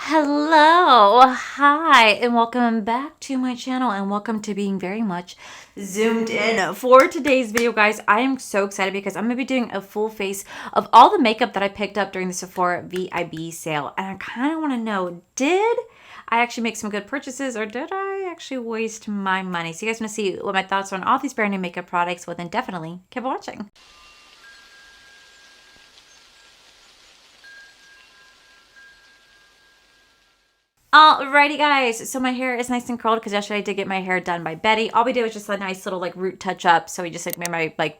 Hello, hi, and welcome back to my channel, and welcome to being very much zoomed in. For today's video, guys, I am so excited because I'm going to be doing a full face of all the makeup that I picked up during the Sephora VIB sale, and I kind of want to know, did I actually make some good purchases, or did I actually waste my money? So you guys want to see what my thoughts are on all these brand new makeup products, well then definitely keep watching. Alrighty guys, so my hair is nice and curled because yesterday I did get my hair done by Betty. All we did was just a nice little like root touch up. So we just like made my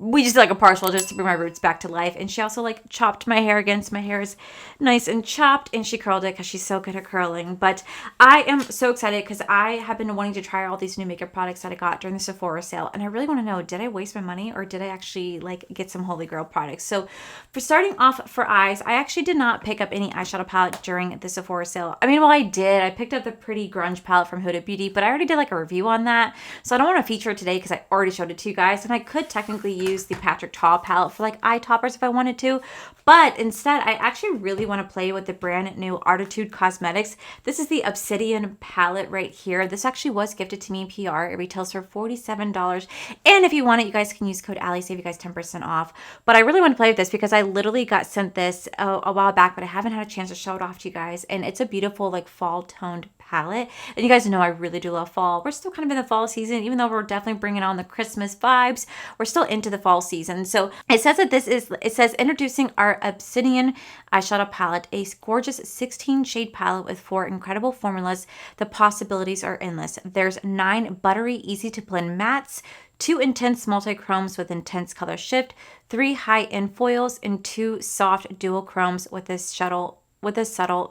we just did like a partial just to bring my roots back to life. And she also like chopped my hair again, so my hair is nice and chopped, and she curled it because she's so good at curling. But I am so excited because I have been wanting to try all these new makeup products that I got during the Sephora sale, and I really want to know, did I waste my money or did I actually like get some holy grail products? So for starting off, for eyes, I actually did not pick up any eyeshadow palette during the Sephora sale. I mean, well, I did. I picked up the Pretty Grunge palette from Huda Beauty, but I already did like a review on that, so I don't want to feature it today because I already showed it to you guys, and I could technically use the Patrick Ta palette for like eye toppers if I wanted to, but instead I actually really want to play with the brand new Artitude Cosmetics. This is the Obsidian palette right here. This actually was gifted to me in PR. It retails for $47, and if you want it, you guys can use code Allie, save you guys 10% off. But I really want to play with this because I literally got sent this a while back, but I haven't had a chance to show it off to you guys, and it's a beautiful like fall toned palette. And you guys know I really do love fall. We're still kind of in the fall season, even though we're definitely bringing on the Christmas vibes. We're still into the fall season. So it says that it says introducing our Obsidian eyeshadow palette, a gorgeous 16 shade palette with 4 incredible formulas. The possibilities are endless. There's 9 buttery, easy to blend mattes, 2 intense multi-chromes with intense color shift, 3 high-end foils, and 2 soft dual chromes with a subtle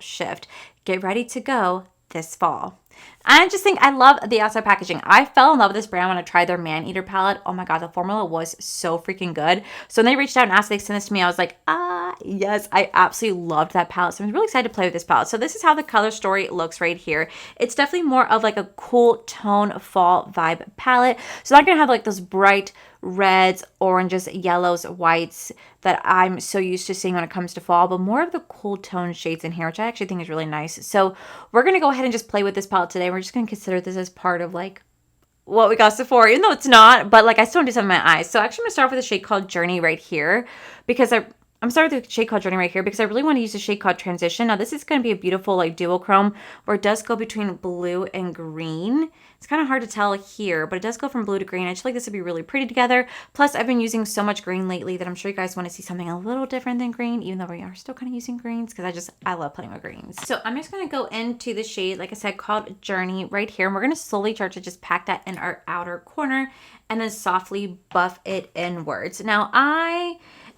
shift. Get ready to go this fall. I just think I love the outside packaging. I fell in love with this brand when I tried their Man Eater palette. Oh my god, the formula was so freaking good. So when they reached out and asked if they sent this to me, I was like, yes, I absolutely loved that palette. So I'm really excited to play with this palette. So this is how the color story looks right here. It's definitely more of like a cool tone fall vibe palette. So I'm not gonna have like those bright reds, oranges, yellows, whites that I'm so used to seeing when it comes to fall, but more of the cool tone shades in here, which I actually think is really nice. So we're going to go ahead and just play with this palette today. We're just going to consider this as part of like what we got Sephora, even though it's not, but like I still want to do something with my eyes. So actually I'm going to start with a shade called Journey right here because I'm starting with the shade called Journey right here because I really want to use the shade called Transition. Now this is going to be a beautiful like duochrome where it does go between blue and green. It's kind of hard to tell here, but it does go from blue to green. I just feel like this would be really pretty together. Plus, I've been using so much green lately that I'm sure you guys want to see something a little different than green, even though we are still kind of using greens because I love playing with greens. So I'm just going to go into the shade, like I said, called Journey right here. And we're going to slowly start to just pack that in our outer corner and then softly buff it inwards. Now,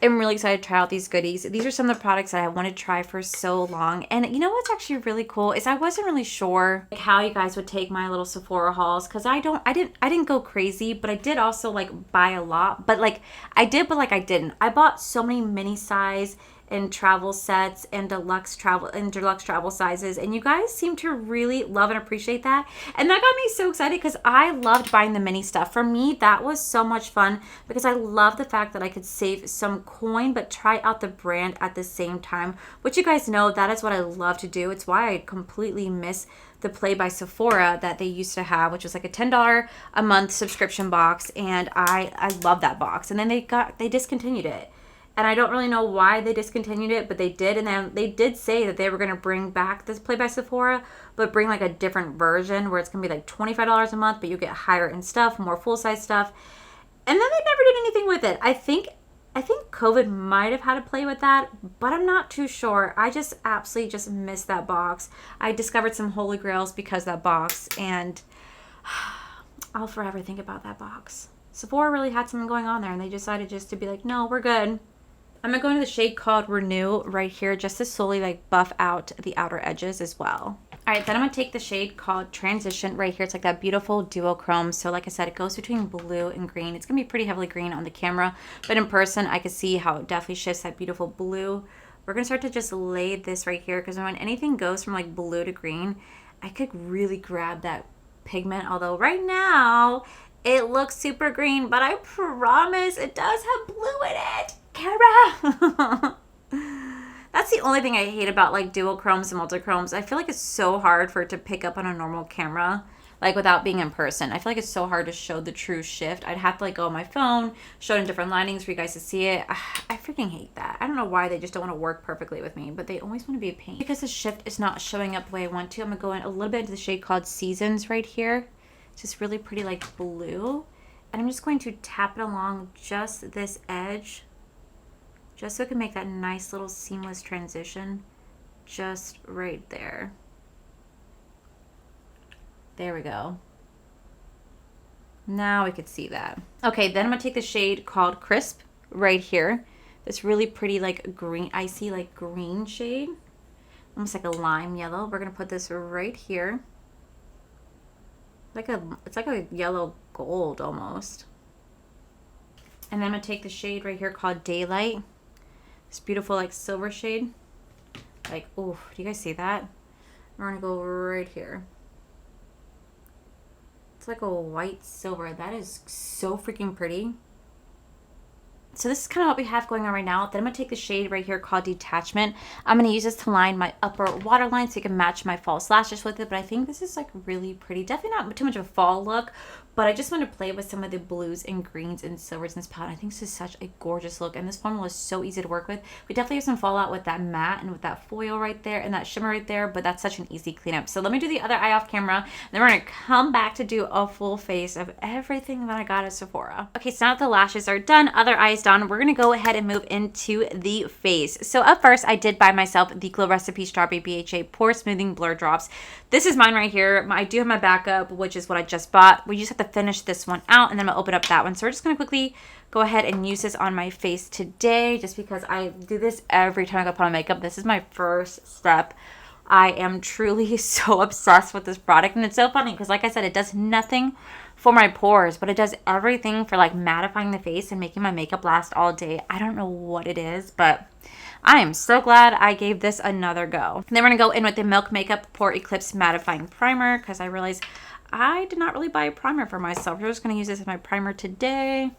I'm really excited to try out these goodies. These are some of the products that I wanted to try for so long. And you know what's actually really cool is I wasn't really sure like how you guys would take my little Sephora hauls because I didn't go crazy, but I did also like buy a lot. But like I did, but like I didn't. I bought so many mini size and travel sets and deluxe travel sizes, and you guys seem to really love and appreciate that, and that got me so excited because I loved buying the mini stuff. For me, that was so much fun because I love the fact that I could save some coin but try out the brand at the same time, which you guys know that is what I love to do. It's why I completely miss the Play by Sephora that they used to have, which was like a $10 a month subscription box, and I love that box. And then they discontinued it. And I don't really know why they discontinued it, but they did. And then they did say that they were going to bring back this Play by Sephora, but bring like a different version where it's going to be like $25 a month, but you get higher end stuff, more full-size stuff. And then they never did anything with it. I think COVID might have had to play with that, but I'm not too sure. I just absolutely just missed that box. I discovered some holy grails because of that box, and I'll forever think about that box. Sephora really had something going on there, and they decided just to be like, no, we're good. I'm going to go into the shade called Renew right here just to slowly like buff out the outer edges as well. All right, then I'm going to take the shade called Transition right here. It's like that beautiful duochrome. So like I said, it goes between blue and green. It's going to be pretty heavily green on the camera, but in person, I can see how it definitely shifts that beautiful blue. We're going to start to just lay this right here because when anything goes from like blue to green, I could really grab that pigment. Although right now, it looks super green, but I promise it does have blue in it. Kara! That's the only thing I hate about like dual chromes and multi-chromes. I feel like it's so hard for it to pick up on a normal camera, like without being in person. I feel like it's so hard to show the true shift. I'd have to like go on my phone, show it in different linings for you guys to see it. I freaking hate that. I don't know why they just don't want to work perfectly with me, but they always want to be a pain. Because the shift is not showing up the way I want to, I'm gonna go in a little bit into the shade called Seasons right here. It's just really pretty like blue. And I'm just going to tap it along just this edge, just so it can make that nice little seamless transition just right there. There we go. Now we could see that. Okay, then I'm gonna take the shade called Crisp right here. This really pretty like green, icy like green shade. Almost like a lime yellow. We're gonna put this right here. It's like a yellow gold almost. And then I'm gonna take the shade right here called Daylight. This beautiful like silver shade. Like, oh, do you guys see that? We're gonna go right here. It's like a white silver. That is so freaking pretty. So this is kind of what we have going on right now. Then I'm going to take the shade right here called Detachment. I'm going to use this to line my upper waterline so you can match my false lashes with it. But I think this is like really pretty. Definitely not too much of a fall look, but I just want to play with some of the blues and greens and silvers in this palette. I think this is such a gorgeous look, and this formula is so easy to work with. We definitely have some fallout with that matte and with that foil right there and that shimmer right there, but that's such an easy cleanup. So let me do the other eye off camera, and then we're going to come back to do a full face of everything that I got at Sephora. Okay, so now that the lashes are done, other eyes done, we're going to go ahead and move into the face. So up first, I did buy myself the Glow Recipe Strawberry BHA Pore Smoothing Blur Drops. This is mine right here. I do have my backup, which is what I just bought. We just have to finish this one out, and then I'm gonna open up that one. So we're just gonna quickly go ahead and use this on my face today, just because I do this every time I go put on makeup. This is my first step. I am truly so obsessed with this product, and it's so funny because, like I said, it does nothing for my pores, but it does everything for like mattifying the face and making my makeup last all day. I don't know what it is, but I am so glad I gave this another go. And then we're gonna go in with the Milk Makeup Pore Eclipse Mattifying Primer, because I realized I did not really buy a primer for myself. We're just gonna use this as my primer today.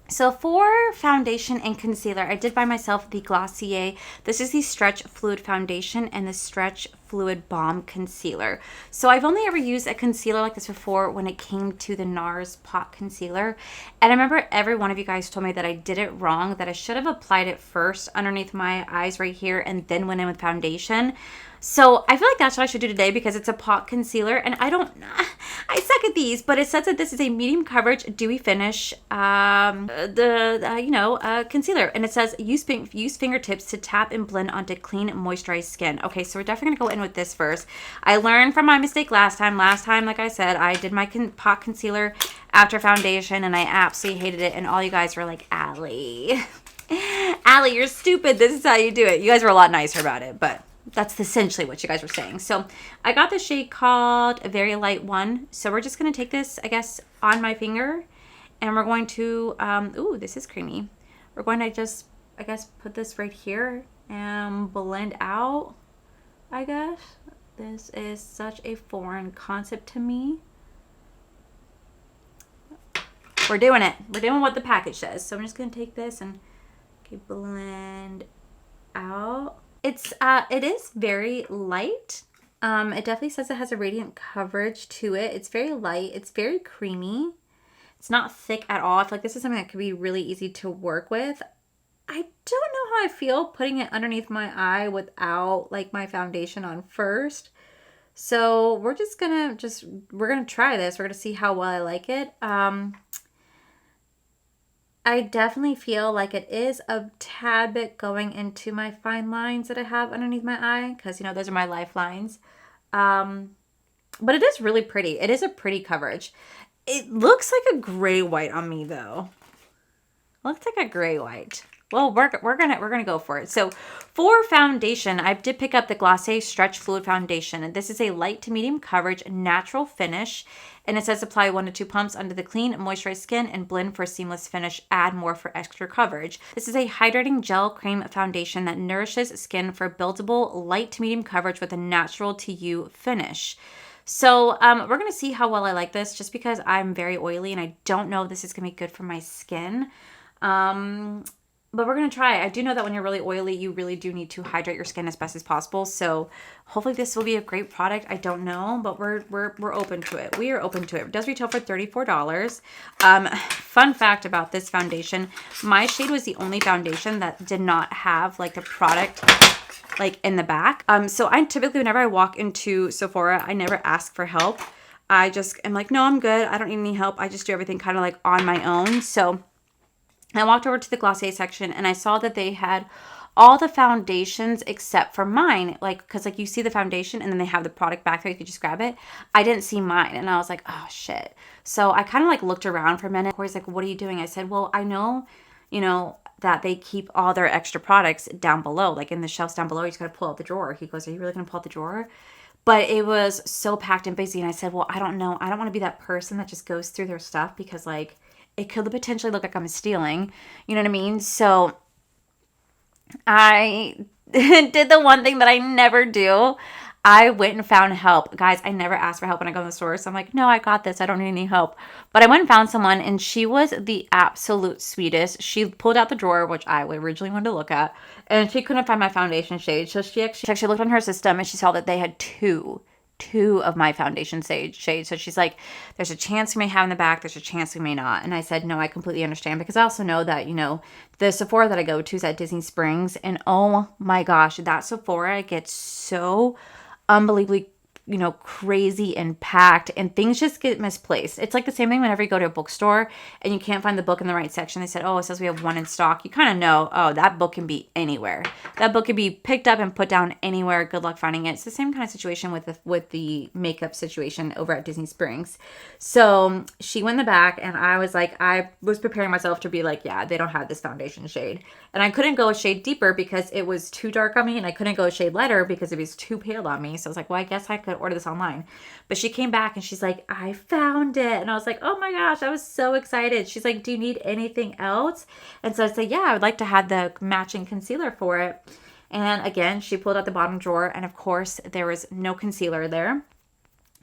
So for foundation and concealer, I did buy myself the Glossier. This is the Stretch Fluid Foundation and the Stretch Fluid Balm Concealer. So I've only ever used a concealer like this before when it came to the NARS Pot Concealer. And I remember every one of you guys told me that I did it wrong, that I should have applied it first underneath my eyes right here and then went in with foundation. So I feel like that's what I should do today because it's a pot concealer, and I suck at these, but it says that this is a medium coverage, dewy finish, concealer, and it says use fingertips to tap and blend onto clean, moisturized skin. Okay, so we're definitely gonna go in with this first. I learned from my mistake last time. Like I said, I did my pot concealer after foundation, and I absolutely hated it, and all you guys were like, Allie, Allie, you're stupid. This is how you do it. You guys were a lot nicer about it, but that's essentially what you guys were saying. So I got the shade called Very Light One. So we're just going to take this, I guess, on my finger, and we're going to, ooh, this is creamy. We're going to just, I guess, put this right here and blend out, I guess. This is such a foreign concept to me. We're doing it. We're doing what the package says. So I'm just going to take this and blend out. It is very light. It definitely says it has a radiant coverage to it. It's very light. It's very creamy. It's not thick at all. I feel like this is something that could be really easy to work with. I don't know how I feel putting it underneath my eye without like my foundation on first. So we're gonna try this. We're gonna see how well I like it. I definitely feel like it is a tad bit going into my fine lines that I have underneath my eye because, you know, those are my lifelines. But it is really pretty. It is a pretty coverage. It looks like a gray white on me, though. It looks like a gray white. Well, we're gonna go for it. So for foundation, I did pick up the Glossier Stretch Fluid Foundation, and this is a light to medium coverage, natural finish, and it says apply 1 to 2 pumps under the clean, moisturized skin, and blend for a seamless finish. Add more for extra coverage. This is a hydrating gel cream foundation that nourishes skin for buildable, light to medium coverage with a natural to you finish. So we're gonna see how well I like this, just because I'm very oily and I don't know if this is gonna be good for my skin. but we're going to try. I do know that when you're really oily, you really do need to hydrate your skin as best as possible. So hopefully this will be a great product. I don't know, but we're open to it. We are open to it. It does retail for $34. Fun fact about this foundation, my shade was the only foundation that did not have like the product like in the back. So I typically, whenever I walk into Sephora, I never ask for help. I just am like, no, I'm good. I don't need any help. I just do everything kind of like on my own. So I walked over to the Glossier section and I saw that they had all the foundations except for mine. Like, because like you see the foundation and then they have the product back there. You could just grab it. I didn't see mine. And I was like, oh shit. So I kind of like looked around for a minute. Corey's like, what are you doing? I said, well, I know, you know, that they keep all their extra products down below, like in the shelves down below. You just got to pull out the drawer. He goes, are you really going to pull out the drawer? But it was so packed and busy. And I said, well, I don't know. I don't want to be that person that just goes through their stuff because like, it could potentially look like I'm stealing. You know what I mean? So I did the one thing that I never do. I went and found help. Guys, I never ask for help when I go in the store. So I'm like, no, I got this. I don't need any help. But I went and found someone and she was the absolute sweetest. She pulled out the drawer, which I originally wanted to look at, and she couldn't find my foundation shade. So she actually looked on her system and she saw that they had two of my foundation shades. So she's like, there's a chance we may have in the back. There's a chance we may not. And I said, no, I completely understand because I also know that, you know, the Sephora that I go to is at Disney Springs. And oh my gosh, that Sephora gets so unbelievably, you know, crazy and packed and things just get misplaced. It's like the same thing whenever you go to a bookstore and you can't find the book in the right section. They said, oh, it says we have one in stock. You kind of know, oh, that book can be anywhere. That book can be picked up and put down anywhere. Good luck finding it. It's the same kind of situation with the makeup situation over at Disney Springs. So she went in the back and I was like, I was preparing myself to be like, yeah, they don't have this foundation shade. And I couldn't go a shade deeper because it was too dark on me, and I couldn't go a shade lighter because it was too pale on me. So I was like, well, I guess I could order this online. But she came back and she's like, I found it. And I was like, oh my gosh, I was so excited. She's like, do you need anything else? And so I said, yeah, I would like to have the matching concealer for it. And again, she pulled out the bottom drawer, and of course there was no concealer there.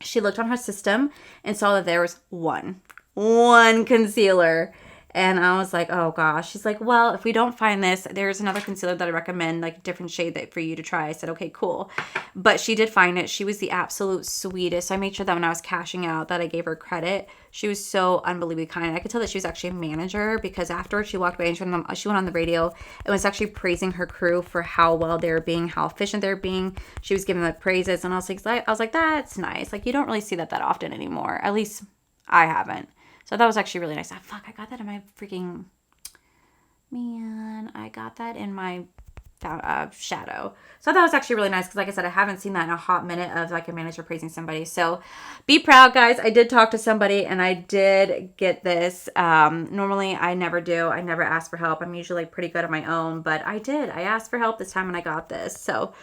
She looked on her system and saw that there was one concealer. And I was like, oh gosh. She's like, well, if we don't find this, there's another concealer that I recommend, like a different shade that for you to try. I said, okay, cool. But she did find it. She was the absolute sweetest. So I made sure that when I was cashing out that I gave her credit. She was so unbelievably kind. I could tell that she was actually a manager because afterwards she walked away and she went on the radio and was actually praising her crew for how well they were being, how efficient they were being. She was giving them praises, and I was like, that's nice. Like, you don't really see that often anymore. At least I haven't. So that was actually really nice. Fuck, I got that in my freaking... Man, I got that in my shadow. So that was actually really nice because, like I said, I haven't seen that in a hot minute of like a manager praising somebody. So be proud, guys. I did talk to somebody and I did get this. Normally, I never do. I never ask for help. I'm usually pretty good on my own, but I did. I asked for help this time and I got this. So...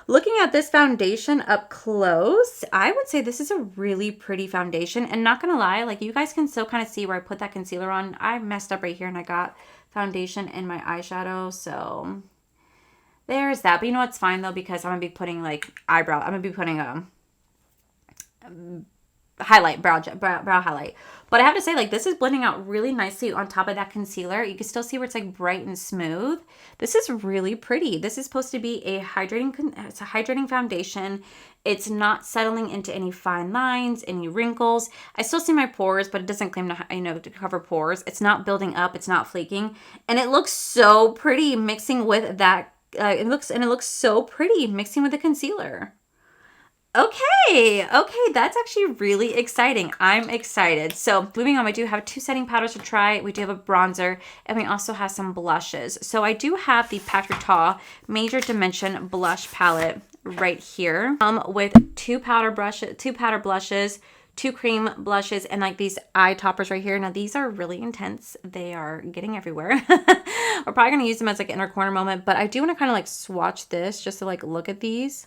looking at this foundation up close, I would say this is a really pretty foundation. And not going to lie, like you guys can still kind of see where I put that concealer on. I messed up right here and I got foundation in my eyeshadow. So there's that. But you know what's fine though, because I'm going to be putting like eyebrow. I'm going to be putting highlight, brow highlight. But I have to say, like, this is blending out really nicely on top of that concealer. You can still see where it's like bright and smooth. This is really pretty. This is supposed to be it's a hydrating foundation. It's not settling into any fine lines, any wrinkles. I still see my pores, but it doesn't claim to, to cover pores. It's not building up. It's not flaking. And it looks so pretty mixing with that. It looks so pretty mixing with the concealer. Okay, that's actually really exciting. I'm excited. So moving on, we do have 2 setting powders to try. We do have a bronzer, and we also have some blushes. So I do have the Patrick Ta Major Dimension Blush Palette right here with 2 powder blushes, 2 cream blushes, and like these eye toppers right here. Now these are really intense. They are getting everywhere. We're probably gonna use them as like an inner corner moment, but I do want to kind of like swatch this just to like look at these.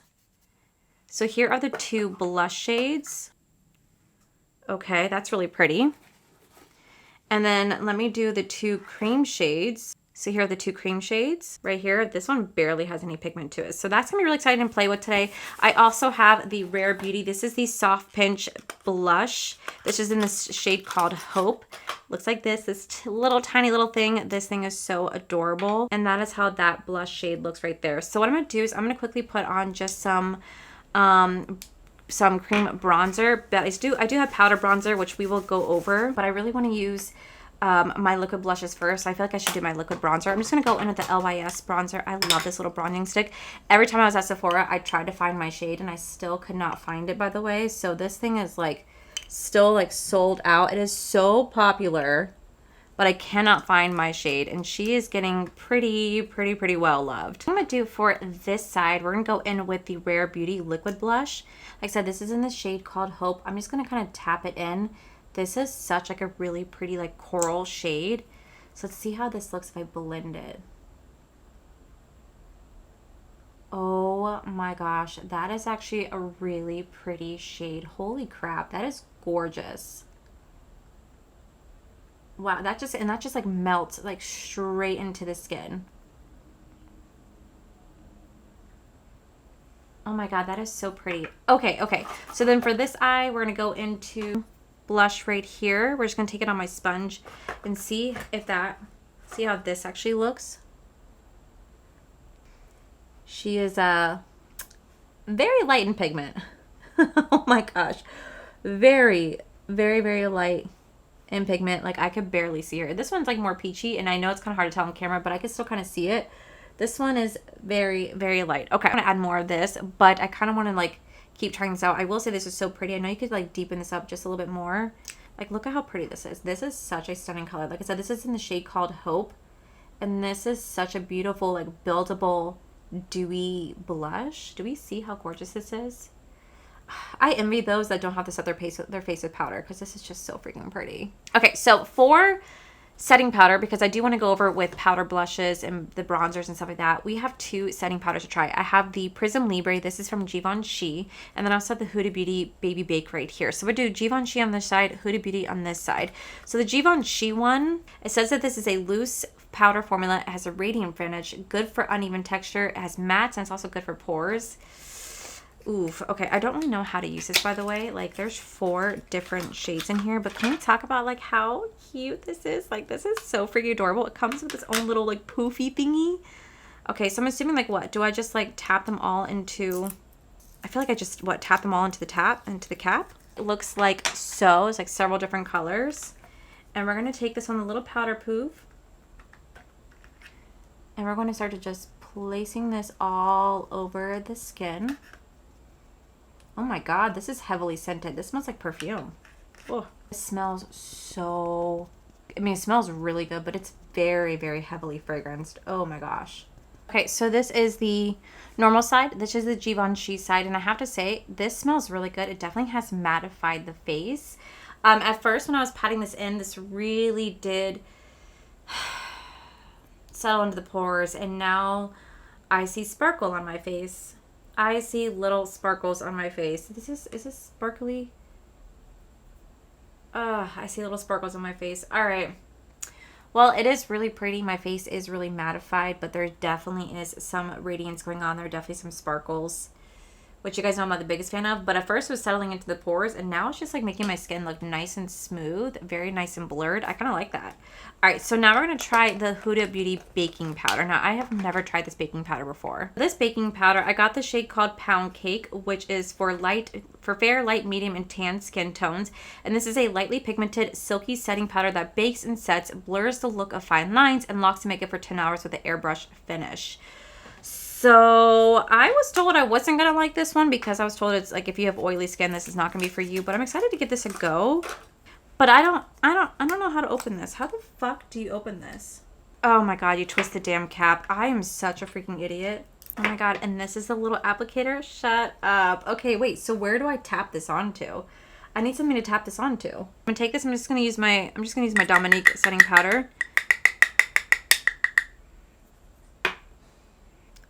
So here are the 2 blush shades. Okay, that's really pretty. And then let me do the 2 cream shades. So here are the two cream shades right here. This one barely has any pigment to it. So that's gonna be really exciting to play with today. I also have the Rare Beauty. This is the Soft Pinch Blush. This is in this shade called Hope. Looks like this little tiny little thing. This thing is so adorable. And that is how that blush shade looks right there. So what I'm gonna do is I'm gonna quickly put on just some cream bronzer. But I do have powder bronzer, which we will go over, but I really wanna use my liquid blushes first. I feel like I should do my liquid bronzer. I'm just going to go in with the LYS bronzer. I love this little bronzing stick. Every time I was at Sephora, I tried to find my shade and I still could not find it, by the way. So this thing is like still like sold out. It is so popular, but I cannot find my shade, and she is getting pretty well loved. What I'm going to do for this side, we're going to go in with the Rare Beauty liquid blush. Like I said, this is in the shade called Hope. I'm just going to kind of tap it in. This is such like a really pretty like coral shade. So let's see how this looks if I blend it. Oh my gosh, that is actually a really pretty shade. Holy crap, that is gorgeous. Wow, that just like melts like straight into the skin. Oh my god, that is so pretty. Okay. So then for this eye, we're gonna go into blush right here. We're just gonna take it on my sponge and see how this actually looks. She is very light in pigment. Oh my gosh, very light in pigment. Like I could barely see her. This one's like more peachy, and I know it's kind of hard to tell on camera, but I can still kind of see it. This one is very light. Okay, I'm gonna add more of this, but I kind of want to like keep trying this out. I will say this is so pretty. I know you could like deepen this up just a little bit more. Like look at how pretty this is. This is such a stunning color. Like I said, this is in the shade called Hope, and this is such a beautiful like buildable dewy blush. Do we see how gorgeous this is? I envy those that don't have to set their face with powder, because this is just so freaking pretty. Okay, so for setting powder, because I do want to go over with powder blushes and the bronzers and stuff like that, we have two setting powders to try. I have the Prism Libre. This is from Givenchy. And then I also have the Huda Beauty Baby Bake right here. So we do Givenchy on this side, Huda Beauty on this side. So the Givenchy one, it says that this is a loose powder formula. It has a radiant finish, good for uneven texture. It has mattes, and it's also good for pores. Oof. Okay, I don't really know how to use this, by the way. Like, there's 4 different shades in here, but can we talk about like how cute this is? Like, this is so freaking adorable. It comes with its own little like poofy thingy. Okay, so I'm assuming like what? Do I just like tap them all into? I feel like I just tap them all into the cap. It looks like so. It's like several different colors, and we're gonna take this one, a little powder poof, and we're going to start to just placing this all over the skin. Oh my god, this is heavily scented. This smells like perfume. Oh, it smells so... I mean, it smells really good, but it's very heavily fragranced. Oh my gosh. Okay, so this is the normal side. This is the Givenchy side, and I have to say, this smells really good. It definitely has mattified the face. At first, when I was patting this in, this really did settle into the pores, and now I see sparkle on my face. I see little sparkles on my face. Is this sparkly? I see little sparkles on my face. All right. Well, it is really pretty. My face is really mattified, but there definitely is some radiance going on. There are definitely some sparkles, which you guys know I'm not the biggest fan of. But at first it was settling into the pores, and now it's just like making my skin look nice and smooth, very nice and blurred. I kind of like that. All right, so now we're going to try the Huda Beauty baking powder. Now, I have never tried this baking powder before. This baking powder, I got the shade called Pound Cake, which is for fair, light, medium, and tan skin tones. And this is a lightly pigmented, silky setting powder that bakes and sets, blurs the look of fine lines, and locks the makeup for 10 hours with an airbrush finish. So I was told I wasn't going to like this one, because I was told it's like if you have oily skin, this is not going to be for you. But I'm excited to give this a go. But I don't know how to open this. How the fuck do you open this? Oh my god, you twist the damn cap. I am such a freaking idiot. Oh my god, and this is the little applicator? Shut up. Okay, wait, so where do I tap this onto? I need something to tap this onto. I'm gonna take this, I'm just gonna use my Dominique setting powder.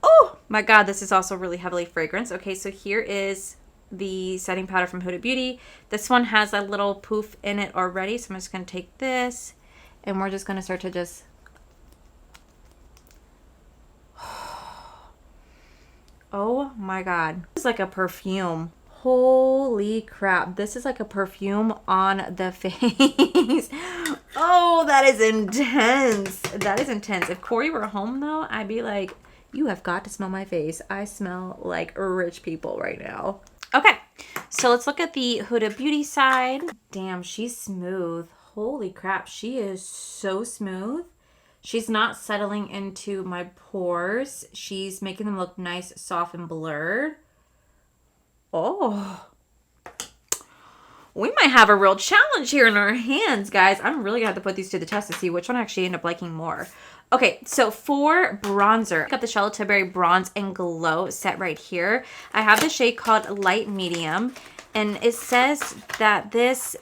Oh my god, this is also really heavily fragranced. Okay, so here is the setting powder from Huda Beauty. This one has a little poof in it already, so I'm just going to take this, and we're just going to start to just Oh my God. This is like a perfume. Holy crap. This is like a perfume on the face. Oh, that is intense. That is intense. If Corey were home though, I'd be like, you have got to smell my face. I smell like rich people right now. Okay, so let's look at the Huda Beauty side. Damn, she's smooth. Holy crap, she is so smooth. She's not settling into my pores. She's making them look nice, soft, and blurred. Oh, we might have a real challenge here in our hands, guys. I'm really gonna have to put these to the test to see which one I actually end up liking more. Okay, so for bronzer, I got the Charlotte Tilbury Bronze and Glow set right here. I have the shade called Light Medium, and it says that this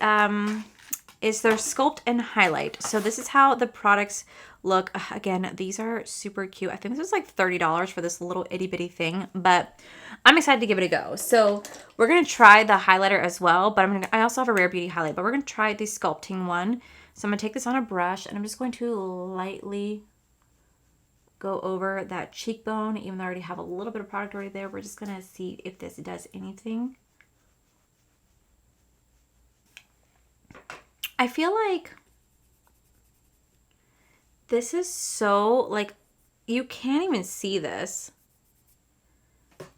is their Sculpt and Highlight. So this is how the products look. Again, these are super cute. I think this was like $30 for this little itty bitty thing, but I'm excited to give it a go. So we're going to try the highlighter as well, but I also have a Rare Beauty highlight, but we're going to try the sculpting one. So I'm going to take this on a brush and I'm just going to lightly go over that cheekbone. Even though I already have a little bit of product already there, we're just going to see if this does anything. I feel like this is so, like, you can't even see this.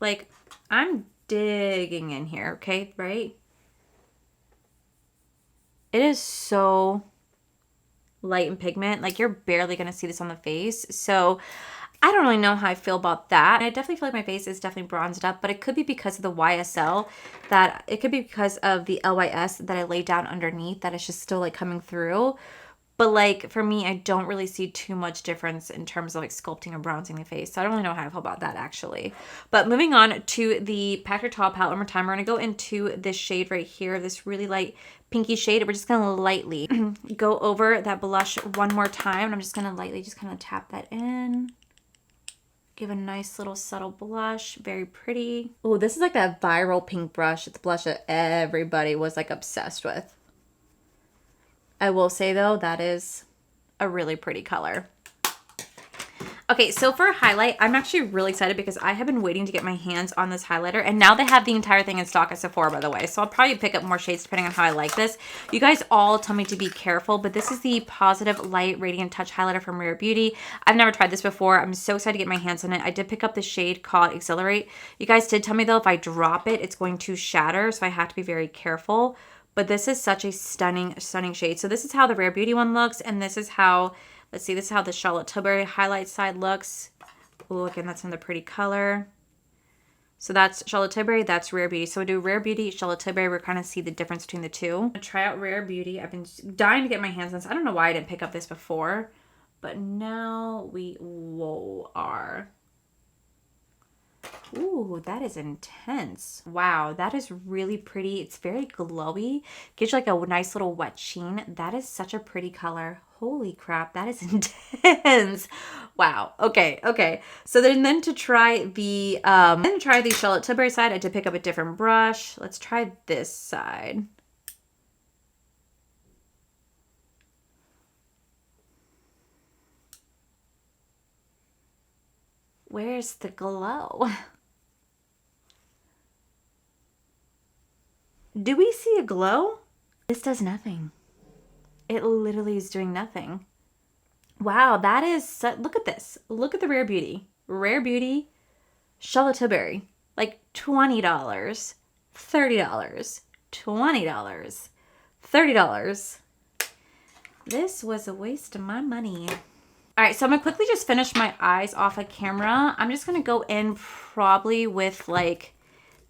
Like, I'm digging in here, okay, right? It is so light in pigment. Like, you're barely going to see this on the face. So, I don't really know how I feel about that. And I definitely feel like my face is definitely bronzed up, but it could be because of the YSL, that it could be because of the LYS that I laid down underneath, that it's just still, like, coming through. But, like, for me, I don't really see too much difference in terms of, like, sculpting or bronzing the face. So I don't really know how I feel about that, actually. But moving on to the Pack Your Towel palette one more time. We're going to go into this shade right here, this really light pinky shade. We're just going to lightly go over that blush one more time. And I'm just going to lightly just kind of tap that in. Give a nice little subtle blush. Very pretty. Oh, this is like that viral pink brush. It's a blush that everybody was, like, obsessed with. I will say, though, that is a really pretty color. Okay, so for a highlight, I'm actually really excited because I have been waiting to get my hands on this highlighter. And now they have the entire thing in stock at Sephora, by the way. So I'll probably pick up more shades depending on how I like this. You guys all tell me to be careful, but this is the Positive Light Radiant Touch Highlighter from Rare Beauty. I've never tried this before. I'm so excited to get my hands on it. I did pick up the shade called Exhilarate. You guys did tell me, though, if I drop it, it's going to shatter. So I have to be very careful. But this is such a stunning, stunning shade. So this is how the Rare Beauty one looks. And this is how, let's see, this is how the Charlotte Tilbury highlight side looks. Oh, again, that's another pretty color. So that's Charlotte Tilbury, that's Rare Beauty. So we do Rare Beauty, Charlotte Tilbury. We're kind of see the difference between the two. I'm gonna try out Rare Beauty. I've been dying to get my hands on this. I don't know why I didn't pick up this before. But now we, whoa, are. Ooh, that is intense. Wow, that is really pretty. It's very glowy. Gives you like a nice little wet sheen. That is such a pretty color. Holy crap, that is intense. Wow. Okay, okay. So then to try the Charlotte Tilbury side, I did pick up a different brush. Let's try this side. Where's the glow? Do we see a glow? This does nothing. It literally is doing nothing. Wow, that is, look at this. Look at the Rare Beauty. Rare Beauty, Charlotte Tilbury. Like $20, $30, $20, $30. This was a waste of my money. All right, so I'm gonna quickly just finish my eyes off of camera. I'm just gonna go in probably with like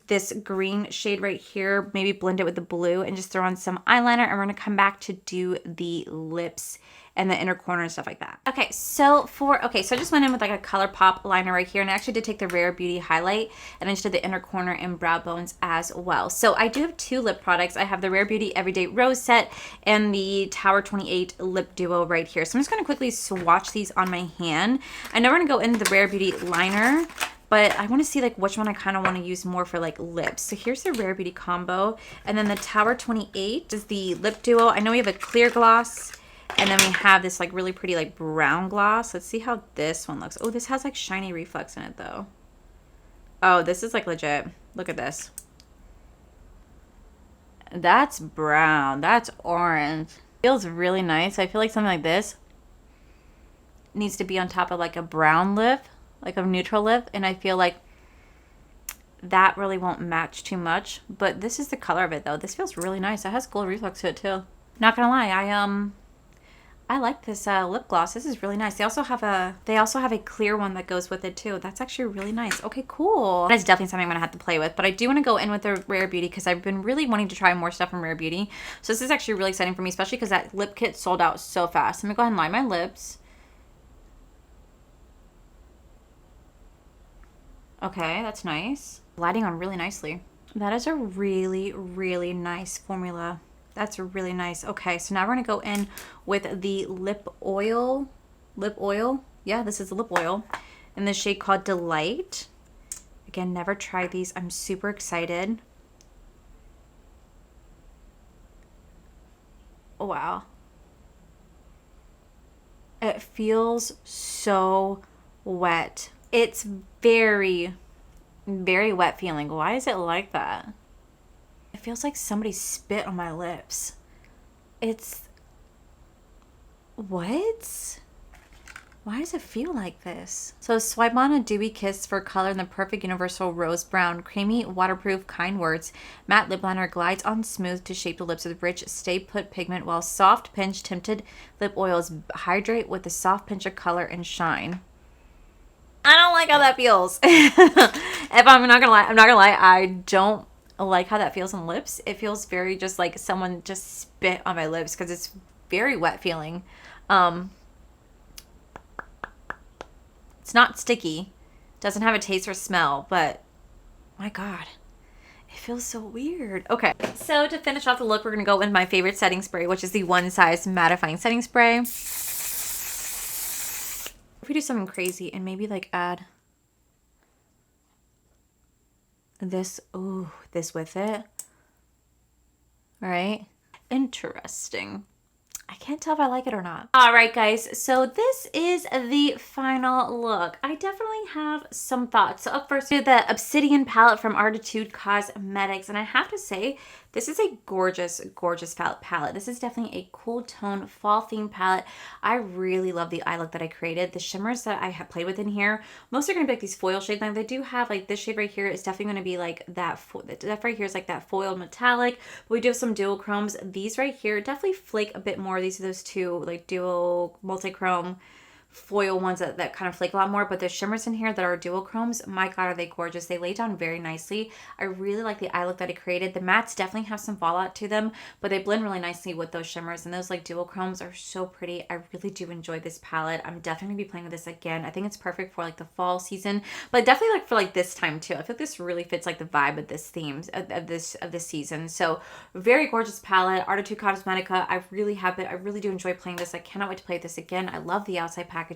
this green shade right here, maybe blend it with the blue and just throw on some eyeliner, and we're gonna come back to do the lips and the inner corner and stuff like that. Okay, so I just went in with like a ColourPop liner right here, and I actually did take the Rare Beauty highlight and I just did the inner corner and brow bones as well. So I do have two lip products. I have the Rare Beauty Everyday Rose Set and the Tower 28 Lip Duo right here. So I'm just gonna quickly swatch these on my hand. I know we're gonna go in the Rare Beauty liner, but I want to see like which one I kind of want to use more for like lips. So here's the Rare Beauty combo. And then the Tower 28 is the lip duo. I know we have a clear gloss, and then we have this like really pretty like brown gloss. Let's see how this one looks. Oh, this has like shiny reflex in it though. Oh, this is like legit. Look at this. That's brown. That's orange. Feels really nice. I feel like something like this needs to be on top of like a brown lip, like a neutral lip, and I feel like that really won't match too much. But this is the color of it though. This feels really nice. It has gold reflex to it too. Not gonna lie, I like this lip gloss. This is really nice. They also have a clear one that goes with it too. That's actually really nice. Okay, cool. That is definitely something I'm gonna have to play with. But I do want to go in with the Rare Beauty because I've been really wanting to try more stuff from Rare Beauty. So this is actually really exciting for me, especially because that lip kit sold out so fast. I'm gonna go ahead and line my lips. Okay, that's nice. Lighting on really nicely. That is a really, really nice formula. That's really nice. Okay, so now we're gonna go in with the lip oil. Lip oil. Yeah, this is the lip oil in the shade called Delight. Again, never tried these. I'm super excited. Oh, wow. It feels so wet. It's very, very wet feeling. Why is it like that? It feels like somebody spit on my lips. It's... What? Why does it feel like this? So swipe on a dewy kiss for color in the perfect universal rose brown. Creamy, waterproof, kind words. Matte lip liner glides on smooth to shape the lips with rich, stay put pigment, while soft pinch tinted lip oils hydrate with a soft pinch of color and shine. I don't like how that feels. If I'm not gonna lie, I don't like how that feels on lips. It feels very just like someone just spit on my lips because it's very wet feeling. Um, It's not sticky. Doesn't have a taste or smell, but my God, it feels so weird. Okay, so to finish off the look, we're gonna go with my favorite setting spray, which is the One Size Mattifying Setting Spray. If we do something crazy and maybe like add this, ooh, this with it. All right, interesting. I can't tell if I like it or not. All right, guys. So this is the final look. I definitely have some thoughts. So up first, the Obsidian palette from Artitude Cosmetics. And I have to say, this is a gorgeous, gorgeous palette. This is definitely a cool tone fall theme palette. I really love the eye look that I created. The shimmers that I have played with in here, most are going to be like these foil shades. Now they do have like this shade right here is definitely going to be like that right here is like that foiled metallic. But we do have some dual chromes. These right here definitely flake a bit more. These are those two like dual multi-chrome foil ones that kind of flake a lot more, but the shimmers in here that are dual chromes, my God, are they gorgeous. They lay down very nicely. I really like the eye look that I created. The mattes definitely have some fallout to them, but they blend really nicely with those shimmers, and those like dual chromes are so pretty. I really do enjoy this palette. I'm definitely gonna be playing with this again. I think it's perfect for like the fall season, but definitely like for like this time too. I feel like this really fits like the vibe of this theme of this season. So very gorgeous palette. Artitude Cosmetica. I really do enjoy playing this. I cannot wait to play with this again. I love the outside packaging.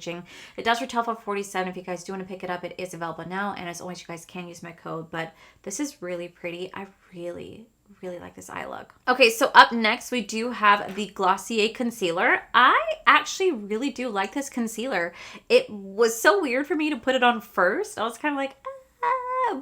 It does retail for $47. If you guys do want to pick it up, it is available now. And as always, you guys can use my code. But this is really pretty. I really like this eye look. Okay, so up next, we do have the Glossier Concealer. I actually really do like this concealer. It was so weird for me to put it on first. I was kind of like,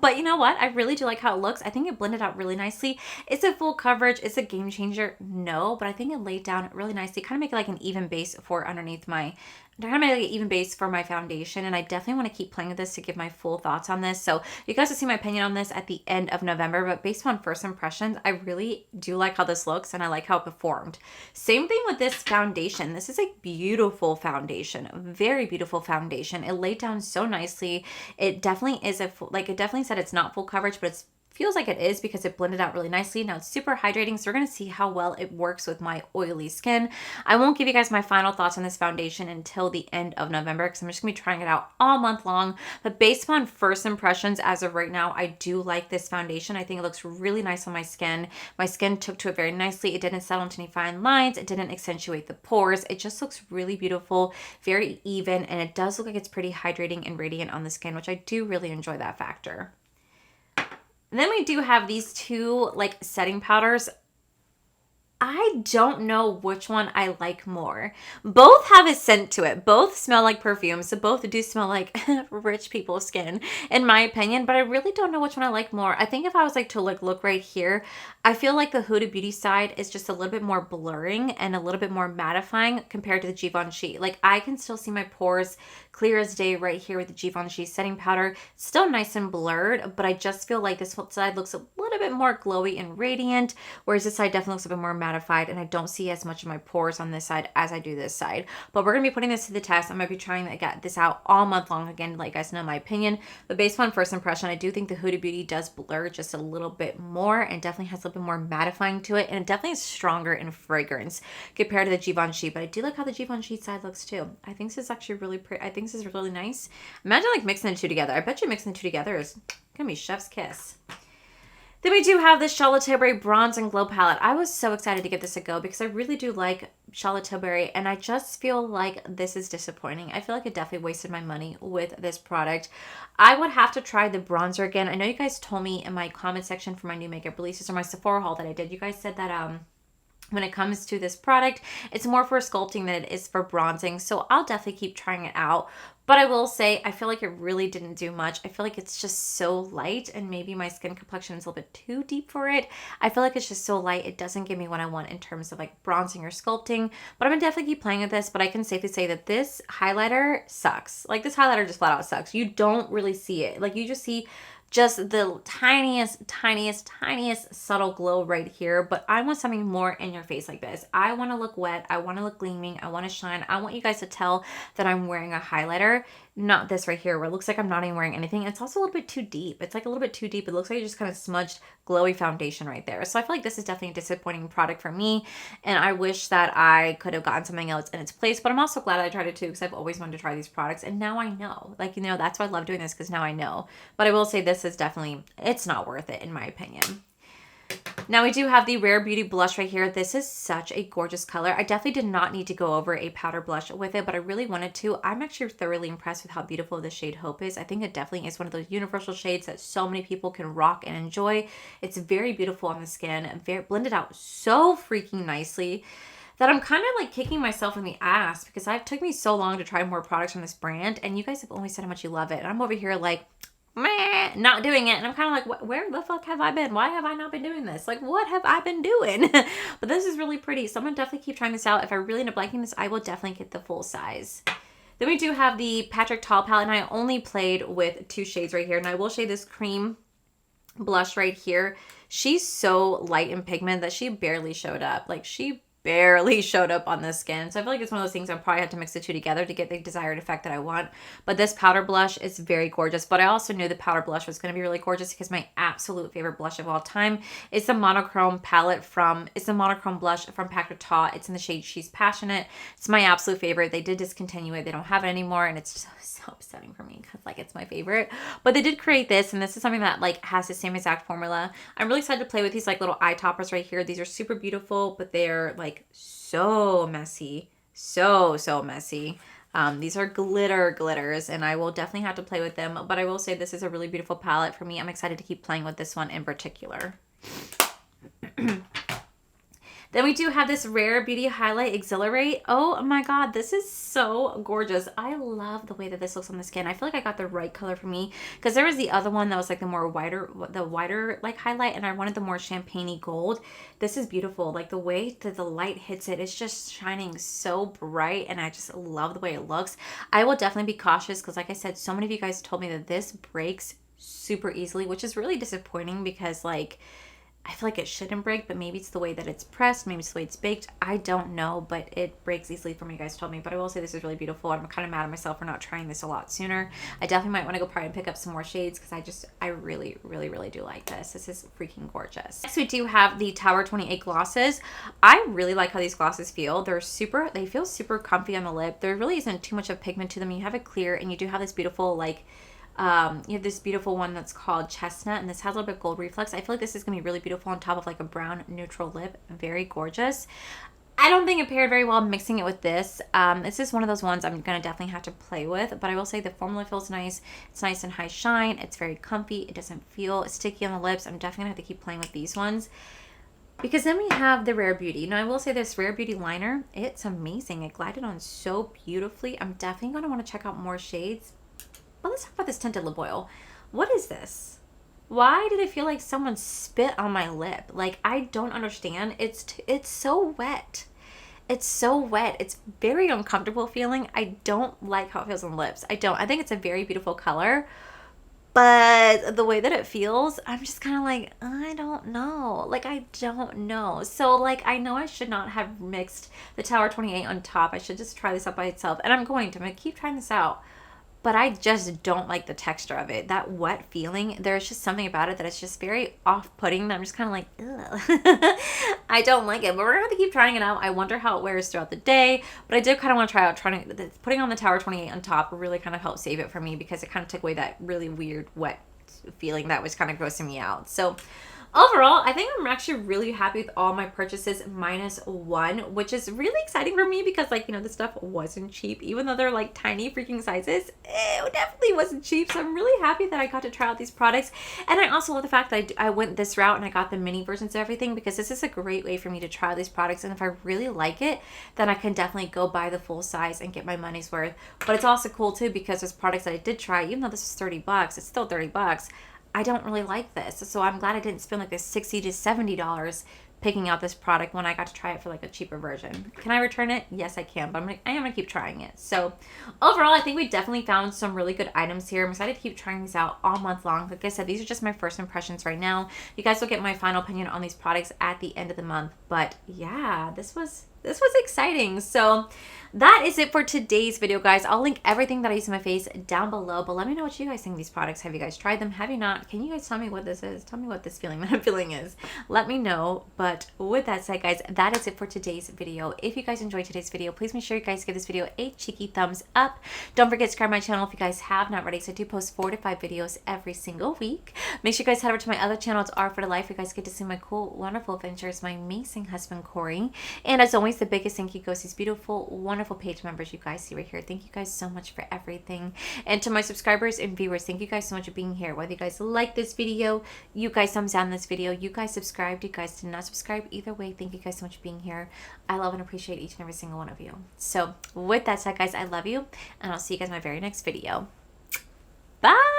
but you know what? I really do like how it looks. I think it blended out really nicely. Is it full coverage? Is it a game changer? No, but I think it laid down really nicely. Kind of make it like an even base for underneath my, kind of make like an even base for my foundation. And I definitely want to keep playing with this to give my full thoughts on this. So you guys will see my opinion on this at the end of November, but based on first impressions, I really do like how this looks and I like how it performed. Same thing with this foundation. This is a beautiful foundation, a very beautiful foundation. It laid down so nicely. It definitely is it definitely said it's not full coverage, but it's feels like it is because it blended out really nicely. Now it's super hydrating, so we're going to see how well it works with my oily skin. I won't give you guys my final thoughts on this foundation until the end of November because I'm just going to be trying it out all month long. But based upon first impressions as of right now, I do like this foundation. I think it looks really nice on my skin. My skin took to it very nicely. It didn't settle into any fine lines. It didn't accentuate the pores. It just looks really beautiful, very even, and it does look like it's pretty hydrating and radiant on the skin, which I do really enjoy that factor. And then we do have these two like setting powders. I don't know which one I like more. Both have a scent to it. Both smell like perfume. So both do smell like rich people's skin, in my opinion. But I really don't know which one I like more. I think if I was like to look right here, I feel like the Huda Beauty side is just a little bit more blurring and a little bit more mattifying compared to the Givenchy. Like I can still see my pores clear as day right here with the Givenchy setting powder. It's still nice and blurred, but I just feel like this side looks a little bit more glowy and radiant, whereas this side definitely looks a bit more mattified, and I don't see as much of my pores on this side as I do this side. But we're going to be putting this to the test. I might be trying to get this out all month long again, like you guys know my opinion. But based on first impression, I do think the Huda Beauty does blur just a little bit more and definitely has a little bit more mattifying to it, and it definitely is stronger in fragrance compared to the Givenchy. But I do like how the Givenchy side looks too. I think this is actually really pretty. I think this is really nice. Imagine like mixing the two together. I bet you mixing the two together is gonna be chef's kiss. Then we do have this Charlotte Tilbury Bronze and Glow palette. I was so excited to give this a go because I really do like Charlotte Tilbury, and I just feel like this is disappointing. I feel like I definitely wasted my money with this product. I would have to try the bronzer again. I know you guys told me in my comment section for my new makeup releases or my Sephora haul that I did, you guys said that when it comes to this product, it's more for sculpting than it is for bronzing. So I'll definitely keep trying it out. But I will say, I feel like it really didn't do much. I feel like it's just so light, and maybe my skin complexion is a little bit too deep for it. I feel like it's just so light. It doesn't give me what I want in terms of like bronzing or sculpting. But I'm going to definitely keep playing with this. But I can safely say that this highlighter sucks. Like this highlighter just flat out sucks. You don't really see it. Like you just see just the tiniest subtle glow right here. But I want something more in your face like this. I want to look wet. I want to look gleaming. I want to shine. I want you guys to tell that I'm wearing a highlighter, not this right here where it looks like I'm not even wearing anything. It's also a little bit too deep. It's like a little bit too deep. It looks like you just kind of smudged glowy foundation right there. So I feel like this is definitely a disappointing product for me, and I wish that I could have gotten something else in its place. But I'm also glad I tried it too, because I've always wanted to try these products, and now I know. Like, you know, that's why I love doing this, because now I know. But I will say this is definitely, it's not worth it in my opinion. Now we do have the Rare Beauty blush right here. This is such a gorgeous color. I definitely did not need to go over a powder blush with it, but I really wanted to. I'm actually thoroughly impressed with how beautiful the shade Hope is. I think it definitely is one of those universal shades that so many people can rock and enjoy. It's very beautiful on the skin, very blended out so freaking nicely that I'm kind of like kicking myself in the ass, because it took me so long to try more products from this brand, and you guys have always said how much you love it. And I'm over here like, meh, not doing it. And I'm kind of like, where the fuck have I been? Why have I not been doing this? Like, what have I been doing? But this is really pretty. So I'm going to definitely keep trying this out. If I really end up liking this, I will definitely get the full size. Then we do have the Patrick Ta palette, and I only played with 2 shades right here. And I will shade this cream blush right here. She's so light in pigment that she barely showed up. Like, she barely showed up on the skin. So I feel like it's one of those things I probably had to mix the two together to get the desired effect that I want. But this powder blush is very gorgeous. But I also knew the powder blush was going to be really gorgeous, because my absolute favorite blush of all time is the monochrome palette it's the monochrome blush from Patrick Ta. It's in the shade She's Passionate. It's my absolute favorite. They did discontinue it. They don't have it anymore, and it's so upsetting for me, because like it's my favorite. But they did create this, and this is something that like has the same exact formula. I'm really excited to play with these like little eye toppers right here. These are super beautiful, but they're like so messy, so messy. These are glitters, and I will definitely have to play with them. But I will say this is a really beautiful palette for me. I'm excited to keep playing with this one in particular. Then we do have this Rare Beauty Highlight Exhilarate. Oh my god, this is so gorgeous. I love the way that this looks on the skin. I feel like I got the right color for me, because there was the other one that was like the wider like highlight, and I wanted the more champagne-y gold. This is beautiful. Like the way that the light hits it, it's just shining so bright, and I just love the way it looks. I will definitely be cautious, because like I said, so many of you guys told me that this breaks super easily, which is really disappointing, because like I feel like it shouldn't break, but maybe it's the way that it's pressed, maybe it's the way it's baked. I don't know, but it breaks easily from what you guys told me. But I will say this is really beautiful. I'm kind of mad at myself for not trying this a lot sooner. I definitely might want to go probably and pick up some more shades, because I really do like this. This is freaking gorgeous. Next we do have the Tower 28 glosses. I really like how these glosses feel. They feel super comfy on the lip. There really isn't too much of pigment to them. You have it clear, and you do have this beautiful like you have this beautiful one that's called Chestnut, and this has a little bit of gold reflex. I feel like this is going to be really beautiful on top of like a brown neutral lip. Very gorgeous. I don't think it paired very well mixing it with this. This is one of those ones I'm going to definitely have to play with, but I will say the formula feels nice. It's nice and high shine. It's very comfy. It doesn't feel sticky on the lips. I'm definitely going to have to keep playing with these ones. Because then we have the Rare Beauty. Now, I will say this Rare Beauty liner, it's amazing. It glided on so beautifully. I'm definitely going to want to check out more shades. But let's talk about this tinted lip oil. What is this? Why did it feel like someone spit on my lip? Like, I don't understand. It's so wet. It's so wet. It's very uncomfortable feeling. I don't like how it feels on lips. I don't. I think it's a very beautiful color. But the way that it feels, I'm just kind of like, I don't know. Like, I don't know. So, like, I know I should not have mixed the Tower 28 on top. I should just try this out by itself. And I'm going to keep trying this out. But I just don't like the texture of it. That wet feeling, there's just something about it that is just very off-putting that I'm just kind of like, ugh. I don't like it. But we're going to have to keep trying it out. I wonder how it wears throughout the day. But I did kind of want to try out putting on the Tower 28 on top really kind of helped save it for me because it kind of took away that really weird wet feeling that was kind of grossing me out. So overall, I think I'm actually really happy with all my purchases minus one, which is really exciting for me because, like, you know, this stuff wasn't cheap. Even though they're like tiny freaking sizes, it definitely wasn't cheap. So I'm really happy that I got to try out these products. And I also love the fact that I went this route and I got the mini versions of everything because this is a great way for me to try these products. And if I really like it, then I can definitely go buy the full size and get my money's worth. But it's also cool too because there's products that I did try, even though this is $30, it's still $30. I don't really like this. So I'm glad I didn't spend like this $60 to $70 picking out this product when I got to try it for like a cheaper version. Can I return it? Yes, I can, but I am going to keep trying it. So overall, I think we definitely found some really good items here. I'm excited to keep trying these out all month long. Like I said, these are just my first impressions right now. You guys will get my final opinion on these products at the end of the month. But yeah, this was exciting. So that is it for today's video, guys. I'll link everything that I use in my face down below, but let me know what you guys think of these products. Have you guys tried them? Have you not? Can you guys tell me what this is? Tell me what this feeling that I'm feeling is. Let me know. But with that said, guys, that is it for today's video. If you guys enjoyed today's video, please make sure you guys give this video a cheeky thumbs up. Don't forget to subscribe to my channel if you guys have not already, so I do post 4 to 5 videos every single week. Make sure you guys head over to my other channel. It's R for the Life. You guys get to see my cool, wonderful adventures, my amazing husband, Corey. And as always, the biggest thank you goes to these beautiful, wonderful page members you guys see right here. Thank you guys so much for everything. And to my subscribers and viewers, thank you guys so much for being here. Whether you guys like this video, you guys thumbs down this video, you guys subscribed, you guys did not subscribe, either way, thank you guys so much for being here. I love and appreciate each and every single one of you. So with that said, guys, I love you, and I'll see you guys in my very next video. Bye!